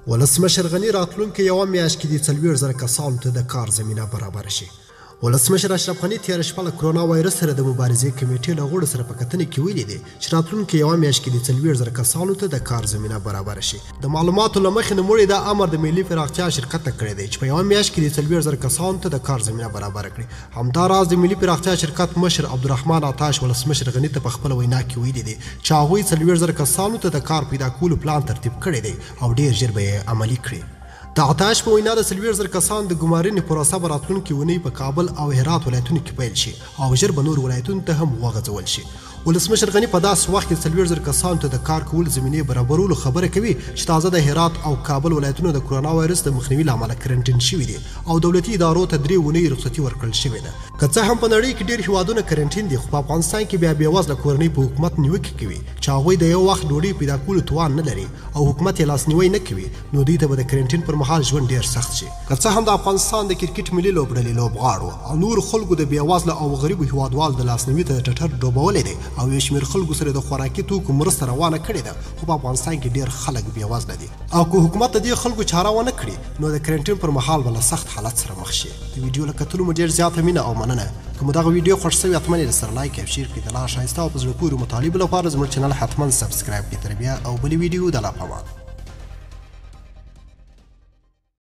ولسمشر غني راتلونکي یوه میاشت کې د 40,000 کسانو ته د کار زمینه برابره شي. ولسمشر اشرف غني تېره شپه له کرونا وایرس سره د مبارزې کمیټې له غړو سره په کتنې کې ویلي دي چې راتلونکي یوه میاشت کې د 40,000 کسانو ته د کار زمینه برابره شي. د معلوماتو له مخې نوموړي دا امر د ملي پراختیا شرکت ته کړی دی چې په یوه میاشت کې د 40,000 کسانو ته د کار زمینه برابره کړي. همداراز د ملي پراختیا شرکت مشر عبدالرحمن عطاش ولسمشر غني ته په خپله وینا کې ویلي دي چې هغوی 40,000 کسانو ته د کار پیدا کولو پلان ترتیب کړی دی او ډېر ژر به یې عملي کړي. د عطاش په وینا د 40,000 کسانو د ګمارنې پروسه به راتلونکې اونۍ په کابل او هرات ولایتونو کې پیل شي او ژر به نور ولایتونو ته هم وغځول شي. ولسمشر غني په داسې وخت کې 40,000 کسانو ته د کار کولو زمینې برابرولو خبره کوي چې تازه د هرات او کابل ولایتونو د کرونا وایرس د مخنیوي له امله کرنټین شوي دي او دولتي ادارو ته 3 اونۍ رخصتي ورکړل شوې ده. که څه هم په نړۍ کې ډېر هېوادونه کرنټین دي، خو په افغانستان کې بیا بېوزله کورنۍ په حکومت نیوکې کوي چې هغوی د یو وخت ډوډۍ پیدا کولو توان نه لري او حکومت یې لاسنیوی نه کوي، نو دوی ته به د کرنټین پر مهال ژوند ډېر سخت شي. که څه هم د افغانستان د کرکټ ملي لوبډلې لوبغاړو او نورو خلکو د بېوزله او غریبو هېوادوالو د لاسنیوي ته ټټر ډوبولی دی او یو شمېر خلکو سره د خوراکي توکو مرسته روانه کړې ده، خو په افغانستان کې ډېر خلک بېوزله دي او که حکومت د دې خلکو چاره ونه کړي نو د کرنټین پر مهال به له سخت حالت سره مخ شي. د ویډیو له کتلو مو ډېر زیاته مینه او مننه. که مو دغه ویډیو خوښ شوي حتما یې درسره لایک او شیر کړئ. د لا ښایسته او په زړه پورې مطالبو لپاره زموږ چینل حتما سبسکرایب کړئ. تر بیا او بلې ویډیو د لا پامه.